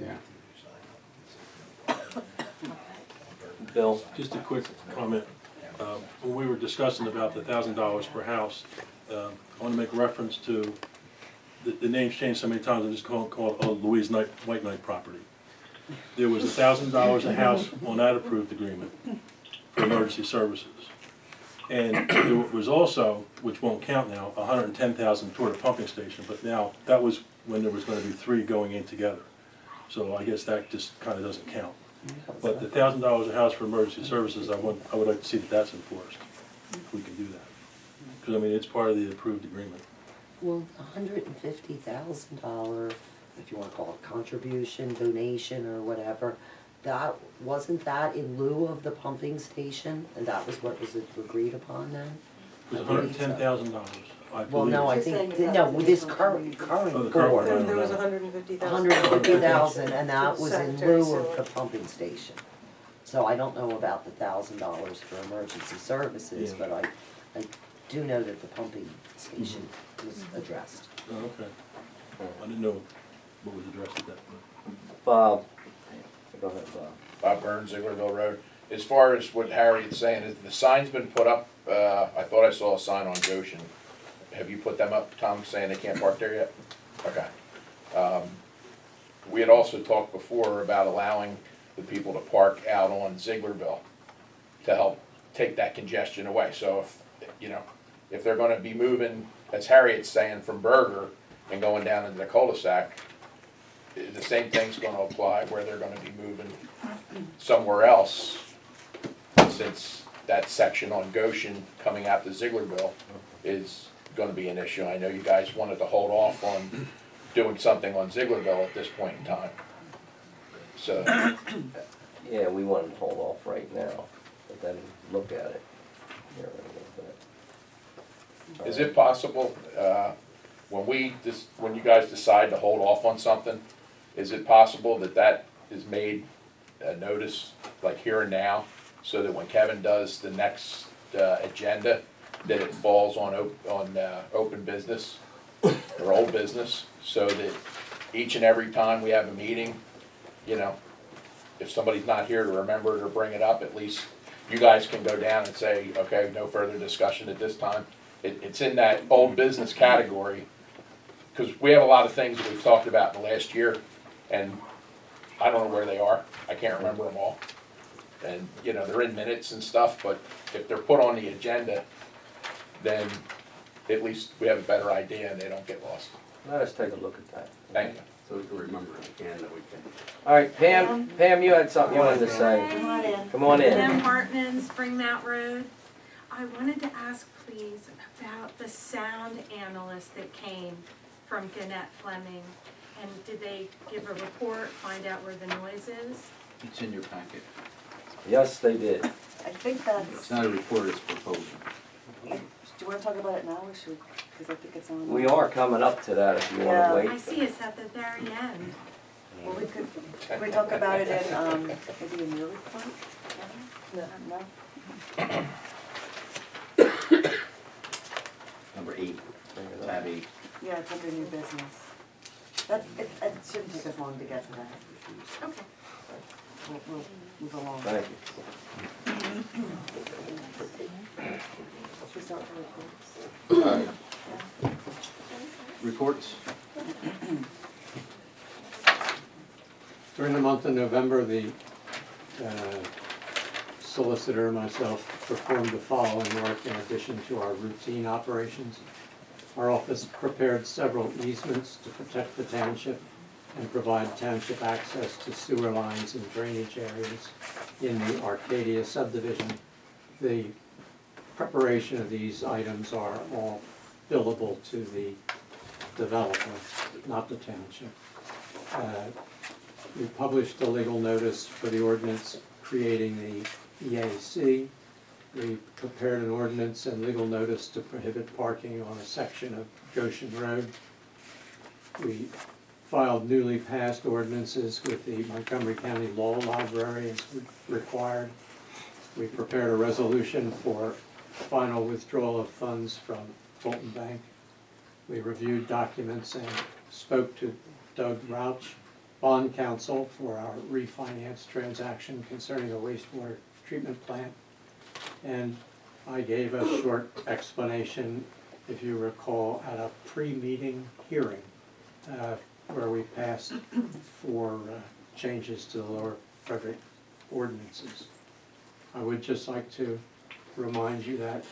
Yeah. Bill? Just a quick comment. When we were discussing about the $1,000 per house, I want to make reference to, the name's changed so many times, I just call it Louise White Knight property. There was $1,000 a house on that approved agreement for emergency services. And there was also, which won't count now, $110,000 toward a pumping station, but now, that was when there was going to be 3 going in together. So I guess that just kind of doesn't count. But the $1,000 a house for emergency services, I would like to see that that's enforced, if we can do that. Because, I mean, it's part of the approved agreement. Well, $150,000, if you wanna call it contribution, donation, or whatever, wasn't that in lieu of the pumping station? And that was what was agreed upon then? It was $110,000, I believe. Well, no, I think, no, with this current Oh, the current board. one. There was 150,000. 150,000, and that was in Secretary lieu of Sewer. the pumping station. So I don't know about the $1,000 for emergency services, Yeah. but I do know that the pumping station was addressed. Oh, okay. I didn't know what was addressed at that point. Bob? Go ahead, Bob. Bob Burns, Zieglerville Road. As far as what Harriet's saying, is the sign's been put up, I thought I saw a sign on Goshen. Have you put them up, Tom, saying they can't park there yet? Okay. We had also talked before about allowing the people to park out on Zieglerville to help take that congestion away. So if, you know, if they're gonna be moving, as Harriet's saying, from Berger and going down into the cul-de-sac, the same thing's gonna apply where they're gonna be moving somewhere else, since that section on Goshen coming out to Zieglerville is gonna be an issue. I know you guys wanted to hold off on doing something on Zieglerville at this point in time. So, Yeah, we wanted to hold off right now, but then look at it. Here, a little bit. is it possible, when you guys decide to hold off on something, is it possible that that is made a notice, like here and now, so that when Kevin does the next agenda, that it falls on open business or old business, so that each and every time we have a meeting, you know, if somebody's not here to remember it or bring it up, at least you guys can go down and say, okay, no further discussion at this time. It's in that old business category, because we have a lot of things that we've talked about in the last year, and I don't know where they are. I can't remember them all. And, you know, they're in minutes and stuff, but if they're put on the agenda, then at least we have a better idea and they don't get lost. Let us take a look at that. Thank you. So we can remember it again, that we can. All right, Pam, you had something you wanted to say. Come on in. Come on Pam in. Hartman, Spring Mount Road. I wanted to ask, please, about the sound analyst that came from Gannett Fleming. And did they give a report, find out where the noise is? It's in your packet. Yes, they did. I think It's that's, not a report, it's a proposal. do you wanna talk about it now, or should, because I think it's on. We are coming up to that if you Yeah. wanna I wait. see it's at the very end. Well, we could talk about it in, maybe in your report? No? Number 8, tab 8. Yeah, it's under new business. It shouldn't take us long to get to that. Okay. We'll move along. Thank you. Should we start with the reports? All right. Reports? During the month of November, the solicitor and myself performed the following work in addition to our routine operations. Our office prepared several easements to protect the township and provide township access to sewer lines and drainage areas in the Arcadia subdivision. The preparation of these items are all billable to the developer, not the township. We published a legal notice for the ordinance creating the EAC. We prepared an ordinance and legal notice to prohibit parking on a section of Goshen Road. We filed newly passed ordinances with the Montgomery County Law Library as required. We prepared a resolution for final withdrawal of funds from Fulton Bank. We reviewed documents and spoke to Doug Rauch bond counsel for our refinance transaction concerning the wastewater treatment plant. And I gave a short explanation, if you recall, at a pre-meeting hearing where we passed for changes to the Lower Frederick ordinances. I would just like to remind you that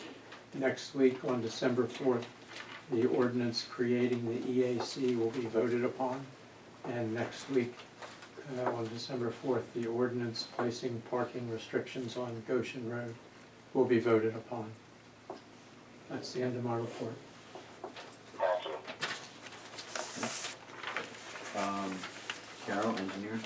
next week on December 4th, the ordinance creating the EAC will be voted upon. And next week, on December 4th, the ordinance placing parking restrictions on Goshen Road will be voted upon. That's the end of my report. Carol, engineer?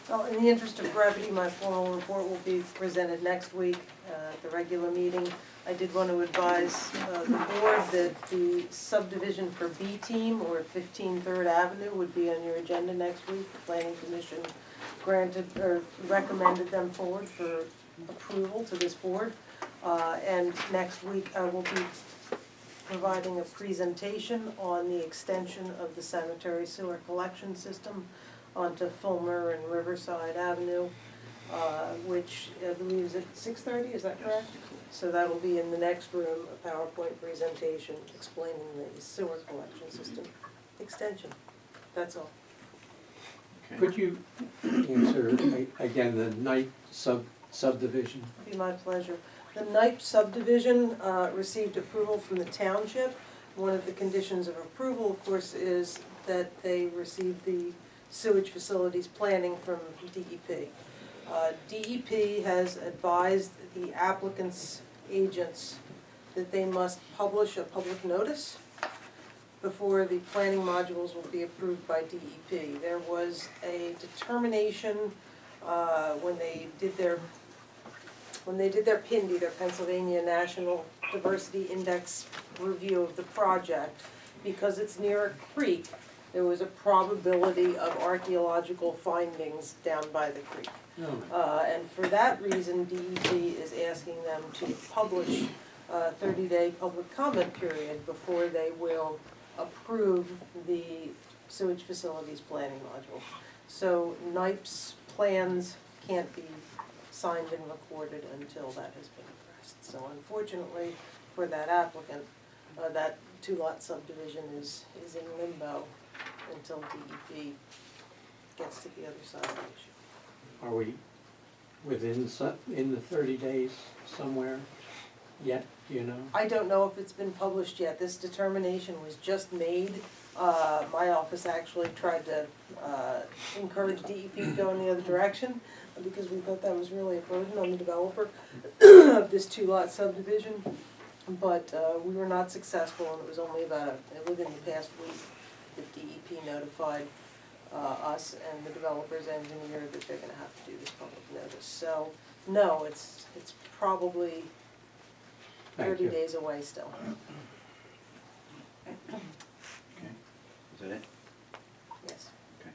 Well, in the interest of brevity, my formal report will be presented next week at the regular meeting. I did want to advise the board that the subdivision for B Team, or 15 Third Avenue, would be on your agenda next week. The Planning Commission granted, or recommended them forward for approval to this board. And next week, I will be providing a presentation on the extension of the sanitary sewer collection system onto Fulmer and Riverside Avenue, which I believe is at 6:30, is that correct? So that'll be in the next room, a PowerPoint presentation explaining the sewer collection system extension. That's all. Okay. Could you answer again the Knight subdivision? It'd be my pleasure. The Knipe subdivision received approval from the township. One of the conditions of approval, of course, is that they receive the sewage facilities planning from DEP. DEP has advised the applicant's agents that they must publish a public notice before the planning modules will be approved by DEP. There was a determination when they did their PIND, their Pennsylvania National Diversity Index review of the project, because it's near a creek, there was a probability of archaeological findings down by the creek. And for that reason, DEP is asking them to publish a 30-day public comment period before they will approve the sewage facilities planning module. So NIPE's plans can't be signed and recorded until that has been addressed. So unfortunately for that applicant, that two-lot subdivision is in limbo until DEP gets to the other side of the issue. Are we in the 30 days somewhere yet, do you know? I don't know if it's been published yet. This determination was just made. My office actually tried to encourage DEP to go in the other direction, because we thought that was really a burden on the developer of this two-lot subdivision. But we were not successful, and it was only within the past week that DEP notified us and the developer's engineer that they're gonna have to do this public notice. So, no, it's probably Thank 30 you. days away still. Okay, is that it? Yes. Okay.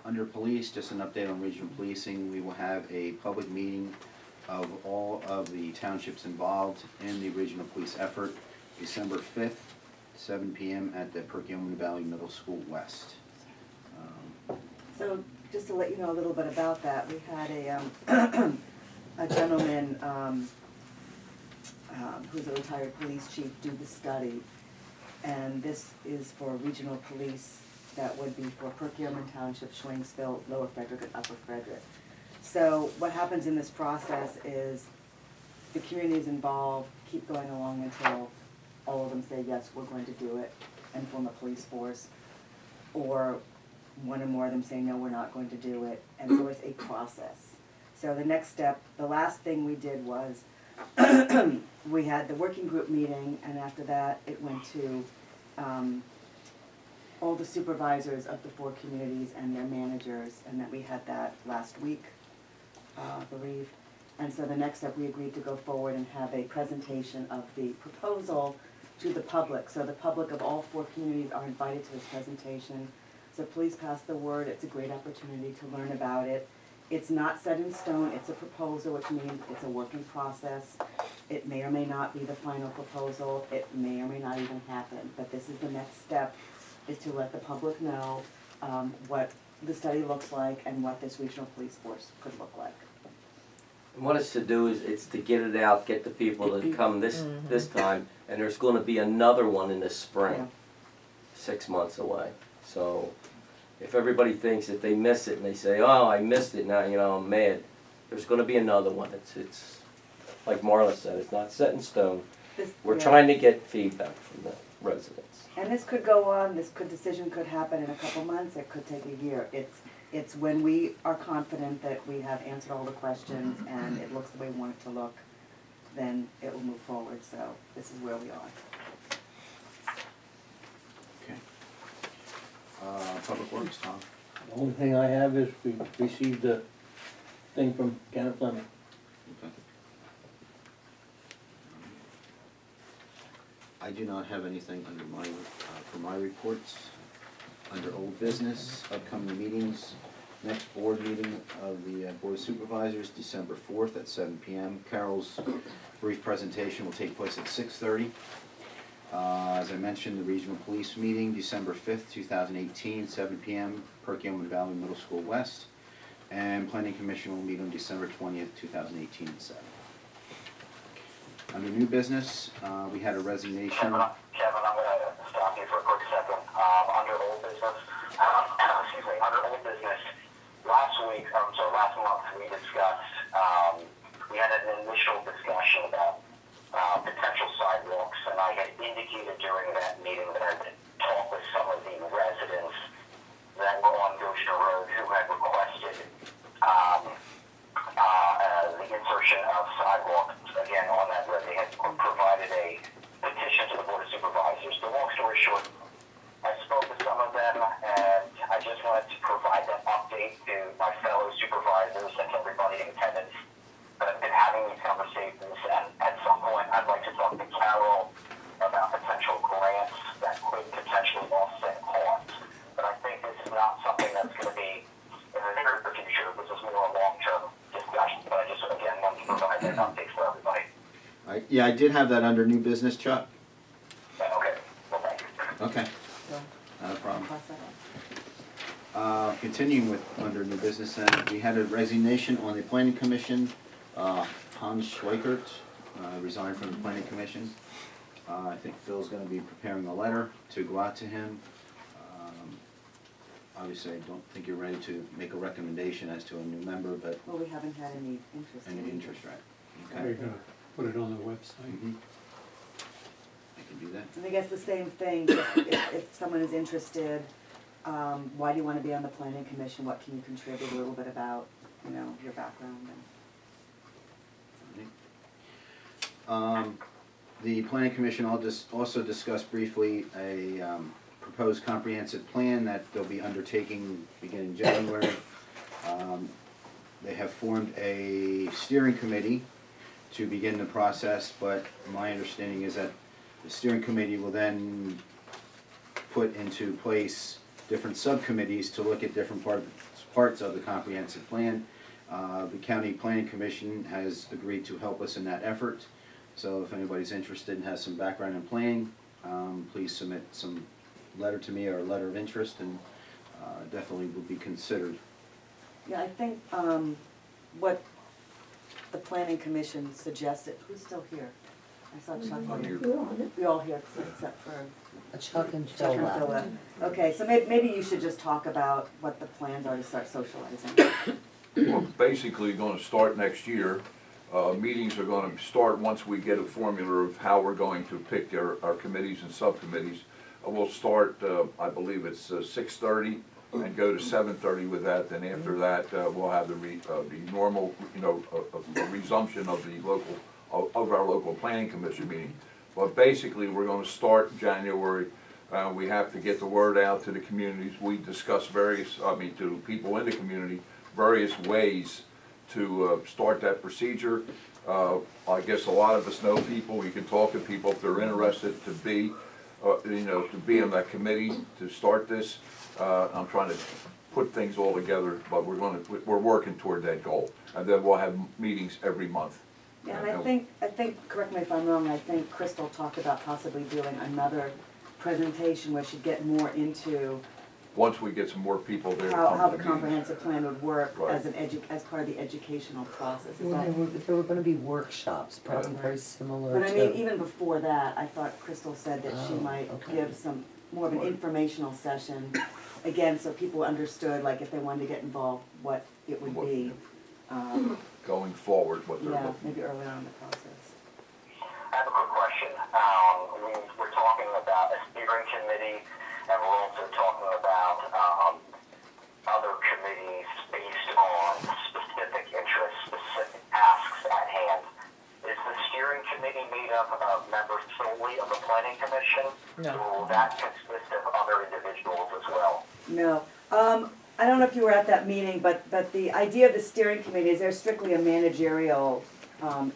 Under police, just an update on regional policing, we will have a public meeting of all of the townships involved in the regional police effort, December 5th, 7 p.m. at the Perkiomen Valley Middle School West. So, just to let you know a little bit about that, we had a gentleman who's a retired police chief do the study. And this is for regional police that would be for Perkiomen Township, Schwingsville, Lower Frederick, and Upper Frederick. So what happens in this process is the communities involved keep going along until all of them say, yes, we're going to do it, and form a police force. Or one or more of them say, no, we're not going to do it. And so it's a process. So the next step, the last thing we did was we had the working group meeting, and after that it went to all the supervisors of the 4 communities and their managers, and that we had that last week, I believe. And so the next step, we agreed to go forward and have a presentation of the proposal to the public. So the public of all 4 communities are invited to this presentation. So please pass the word. It's a great opportunity to learn about it. It's not set in stone. It's a proposal, which means it's a working process. It may or may not be the final proposal. It may or may not even happen. But this is the next step, is to let the public know what the study looks like and what this regional police force could look like. And what it's to do is, it's to get it out, get the people to come this time, and there's gonna be another one in the Yeah. spring, 6 months away. So, if everybody thinks that they miss it and they say, oh, I missed it, now, you know, I'm mad, there's gonna be another one. It's, like Marla said, it's not set in stone. We're Yeah. trying to get feedback from the residents. And this could go on, decision could happen in a couple months, it could take a year. It's when we are confident that we have answered all the questions and it looks the way we want it to look, then it will move forward, so this is where we are. Okay. Public Works, Tom? The only thing I have is we received a thing from Kenneth Fleming. Okay. I do not have anything under for my reports. Under old business, upcoming meetings, next board meeting of the Board of Supervisors, December 4th at 7 p.m. Carol's brief presentation will take place at 6:30. As I mentioned, the Regional Police meeting, December 5th, 2018, 7 p.m., Perkiomen Valley Middle School West. And Planning Commission will meet on December 20th, 2018 at 7. Under new business, we had a resignation. Kevin, I'm gonna stop you for a quick second. Under old business, excuse me, under old business, last month we discussed, we had an initial discussion about potential sidewalks, and I had indicated during that meeting that I would talk with some of the residents that were on Goshen Road who had requested the insertion of sidewalks again on that road. They had provided a petition to the Board of Supervisors. The long story short, I spoke with some of them, and I just wanted to provide that update to my fellow supervisors and to everybody in attendance that I've been having these conversations, and at some point I'd like to talk to Carol about potential grants that could potentially offset costs. But I think this is not something that's going to be in the near future. This is more a long-term discussion, but I just, again, wanted to provide that update for everybody. Yeah, I did have that under new business, Chuck. Okay, well, thank you. Okay, not a problem. Pass that on. Continuing with under new business, then, we had a resignation on the Planning Commission. Hans Schweikert resigned from the Planning Commission. I think Phil's gonna be preparing a letter to go out to him. Obviously, I don't think you're ready to make a recommendation as to a new member, but Well, we haven't had any interest in it. any interest, right? We're Okay. gonna put it on the website. Mhm. I can do that. And I guess the same thing, if someone is interested, why do you wanna be on the planning commission, what can you contribute, a little bit about, you know, your background and. The Planning Commission also discussed briefly a proposed comprehensive plan that they'll be undertaking beginning January. They have formed a steering committee to begin the process, but my understanding is that the steering committee will then put into place different subcommittees to look at different parts of the comprehensive plan. The County Planning Commission has agreed to help us in that effort. So if anybody's interested and has some background in planning, please submit some letter to me or a letter of interest, and definitely will be considered. Yeah, I think, what the planning commission suggested, who's still here? I saw Chuck. I'm here. We all here except for Chuck and Chuck Phil and Phil left. left. Okay, so maybe you should just talk about what the plans are to start socializing. Well, basically gonna start next year. Meetings are gonna start once we get a formula of how we're going to pick our committees and subcommittees. We'll start, I believe it's 6:30 and go to 7:30 with that. Then after that, we'll have the normal, a resumption of the local, of our local planning commission meeting. But basically, we're gonna start January. We have to get the word out to the communities. We discuss to people in the community, various ways to start that procedure. I guess a lot of us know people, we can talk to people if they're interested to be, to be on that committee to start this. I'm trying to put things all together, but we're working toward that goal. And then we'll have meetings every month. Yeah, and I think, correct me if I'm wrong, I think Crystal talked about possibly doing another presentation where she'd get more into once we get some more people there to how come the to the meetings. comprehensive plan would work Right. as part of the educational process, is Well, that? there were gonna be workshops, probably very similar But I to. mean, even before that, I thought Crystal said that she Oh, might okay. give some, more of an Right. informational session, again, so people understood, like, if they wanted to get involved, what it would What- be. Going forward, what they're Yeah, looking maybe early on in the process. I have a quick question. We're talking about a steering committee, and we're also talking about other committees based on specific interests, specific tasks at hand. Is the steering committee made up of members solely of the planning commission? No. Or will that consist of other individuals as well? No, I don't know if you were at that meeting, but the idea of the steering committee is they're strictly a managerial,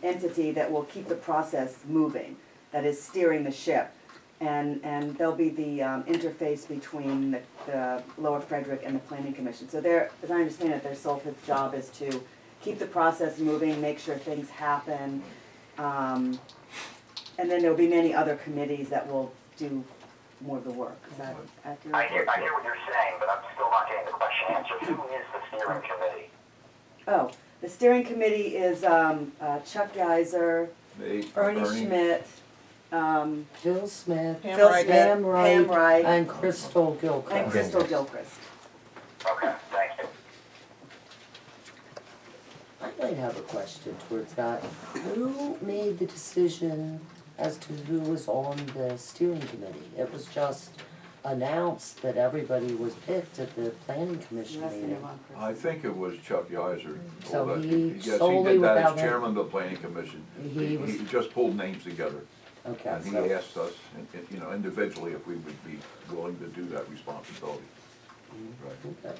entity that will keep the process moving, that is steering the ship. And they'll be the, interface between the Lower Frederick and the planning commission. So as I understand it, their sole job is to keep the process moving, make sure things happen. And then there'll be many other committees that will do more of the work. Is that accurate? I hear what you're saying, but I'm still not getting the question answered. Who is the steering committee? Oh, the steering committee is Chuck Geiser, Me, Ernie Schmidt, Phil Smith, Pam Phil Wright. Smith, Pam Pam Wright, and Crystal and Gilchrist. Crystal Gilchrist. Okay, thank you. I might have a question towards that. Who made the decision as to who was on the steering committee? It was just announced that everybody was picked at the planning commission Yes, meeting. I think it was Chuck Yiser. So Well, he yes, solely did that without as him- chairman of the planning commission. He was- He just pulled names together. Okay, And he so, asked us, you know, individually if we would be willing to do that responsibility. Right. okay.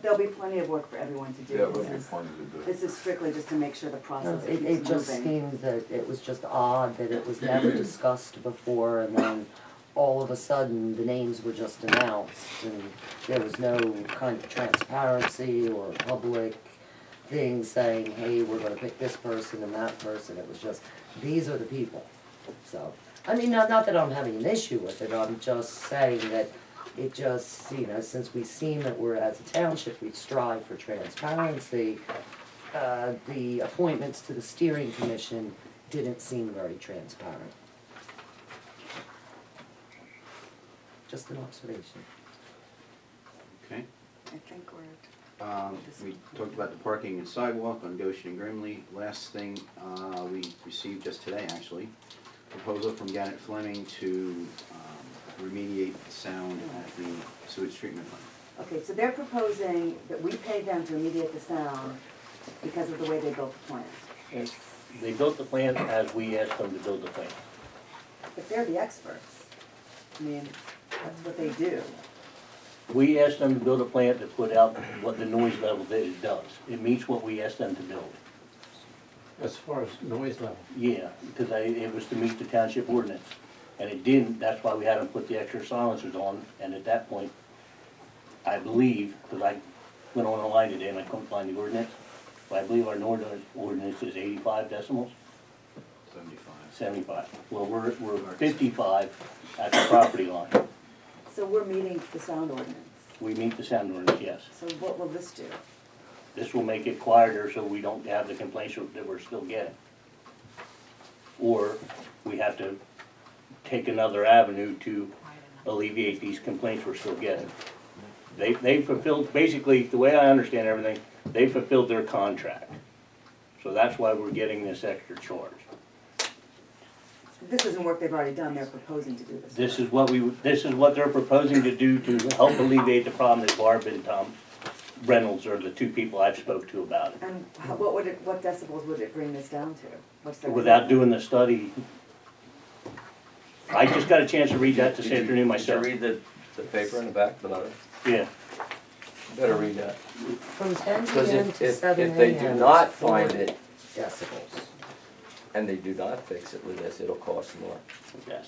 There'll be plenty of work for everyone to do. Yeah, it This would be is- funny to do. This is strictly just to make sure the No, process It keeps just moving. seemed that it was just odd that it was never discussed before, and then all of a sudden, the names were just announced, and there was no kind of transparency or public thing saying, hey, we're gonna pick this person and that person. It was just, these are the people. So, I mean, not that I'm having an issue with it, I'm just saying that it just, you know, since we seem that we're, as a township, we strive for transparency, the appointments to the steering commission didn't seem very transparent. Just an observation. Okay. I think we're, We talked about the parking and sidewalk on Goshen and Grimley. Last thing, we received just today, actually, proposal from Gannett Fleming to remediate the sound at the sewage treatment plant. okay, so they're proposing that we pay them to remediate the sound because of the way they built the plant. And they built the plant as we asked them to build the plant. But they're the experts. I mean, that's what they do. We asked them to build a plant to put out what the noise level that it does. It meets what we asked them to build. As far as noise level. Yeah, because it was to meet the township ordinance. And it didn't, that's why we had them put the extra silencers on, and at that point, I believe, because I went on the line today and I couldn't find the ordinance, but I believe our ordinance is 85 decibels, 75. 75. Well, we're 55 at the property line. So we're meeting the sound ordinance. We meet the sound ordinance, yes. So what will this do? This will make it quieter so we don't have the complaints that we're still getting. Or we have to take another avenue to alleviate these complaints we're still getting. They fulfilled, basically, the way I understand everything, they fulfilled their contract. So that's why we're getting this extra charge. This isn't work they've already done, they're proposing to do this. This is what they're proposing to do to help alleviate the problem that Barb and Tom Reynolds are the two people I've spoke to about it. And what decibels would it bring this down to? What's the- Without doing the study, I just got a chance to read that this afternoon myself. Did you read the paper in the back of the letter? Yeah, Better read that. From 10 Because PM to 7 AM. if they do not find it, Decibels. and they do not fix it with this, it'll cost more. yes.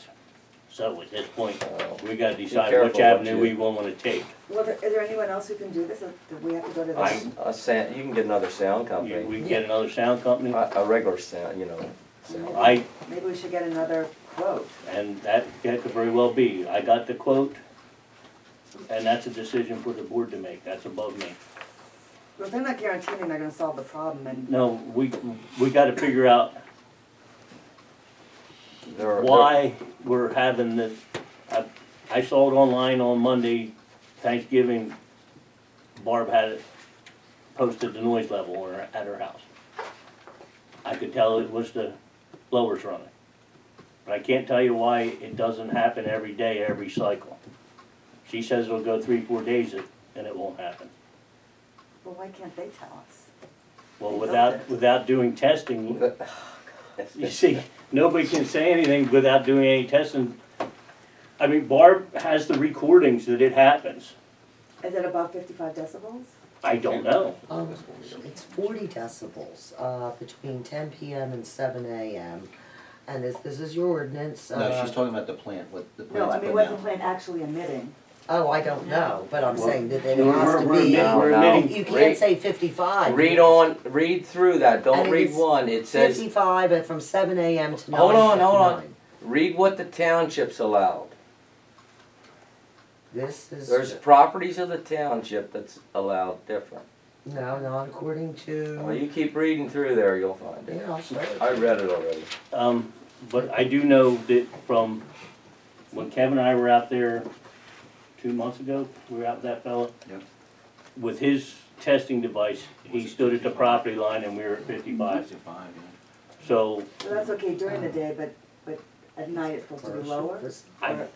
So at this point, Oh. we gotta Be decide careful which what avenue you- we wanna take. Well, is there anyone else who can do this, or do we have to go to this? You can get another sound We company, can get another sound company, a regular sound, sound. Maybe we should get another quote. and that could very well be. I got the quote, And that's a decision for the board to make, that's above me. Well, they're not guaranteeing they're gonna solve the problem, and No, we gotta figure out There- why we're having this. I saw it online on Monday, Thanksgiving, Barb had it, posted the noise level at her house. I could tell it was the blowers running. But I can't tell you why it doesn't happen every day, every cycle. She says it'll go 3-4 days and it won't happen. well, why can't they tell us? Well, They built it. without doing testing, you see, nobody can say anything without doing any testing. I mean, Barb has the recordings that it happens. Is it above 55 decibels? I don't know. It's 40 decibels, between 10 PM and 7 AM. And this is your ordinance. No, she's talking about the plant, what the No, plant's I mean, putting what's the out. plant actually emitting? Oh, I don't know, but I'm saying that it We're- has to we're- be, we're No, no. admitting- you can't Read- say 55. Read through that, And don't it read is one, it says, 55 and from 7 AM to 9:59. Hold on. read what the township's allowed. This is, There's properties of the township that's allowed different. no, not according Well, to, you keep reading through there, you'll find it. yeah, I'll show it. I read it already. But I do know that from when Kevin and I were out there 2 months ago, we were out with that fella. Yep. With his testing device, he stood at the property line and we were at 55. 55, yeah. So, Well, that's okay during the day, but at night it's supposed to be Commercial lower? fac- I-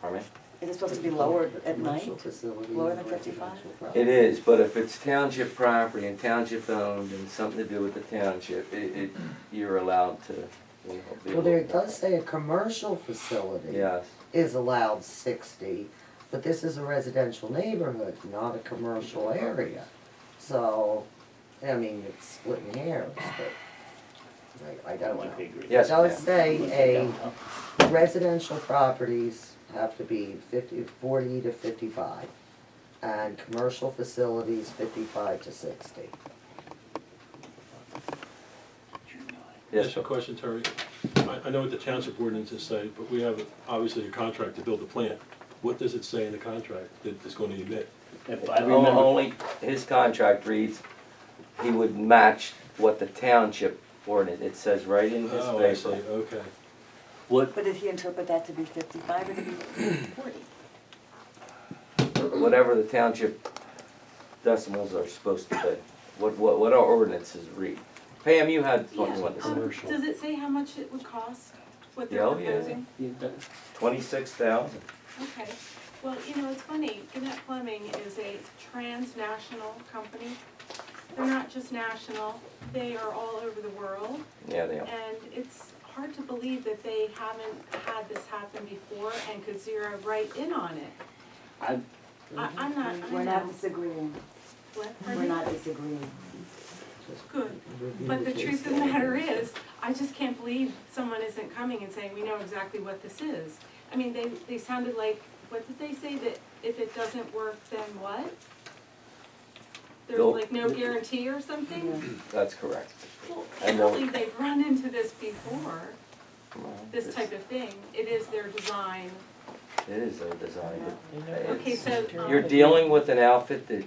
Pardon me? Is it supposed to be lower at night? commercial facility, Lower than 55? residential property. It is, but if it's township property and township owned and something to do with the township, you're allowed to, you know, be. Well, there it does say a commercial facility Yes, is allowed 60, but this is a residential neighborhood, not a commercial area. So, I mean, it's splitting hairs, but I don't know. It yes, does ma'am. say residential properties have to be 40 to 55, and commercial facilities 55 to 60. Yes, Just sir. a question, Terry. I know what the township ordinances say, but we have obviously a contract to build the plant. What does it say in the contract that it's going to emit? if I remember, Only, his contract reads, he would match what the township ordinance, it says right in his Oh, I see, paper. okay. what, But did he interpret that to be 55 or to be 40? Whatever the township decimals are supposed to be, what our ordinances read. Pam, you had something you wanted to say. Does it say how much it would cost, what they're Oh, yeah. proposing? 26,000. Okay, well, you know, it's funny, Gannett Fleming is a transnational company. They're not just national, they are all over the world, Yeah, they are. and it's hard to believe that they haven't had this happen before and could zero right in on it. I'm not, I We're not know. disagreeing. What? We're Pardon? not disagreeing. Good, but the truth of the matter is, I just can't believe someone isn't coming and saying, we know exactly what this is. I mean, they sounded like, what did they say, that if it doesn't work, then what? There's Nope. like no guarantee or something? That's correct. Well, I know. apparently they've run into this before, this type of thing. It is their design. It is their design. Okay, so, You're dealing with an outfit that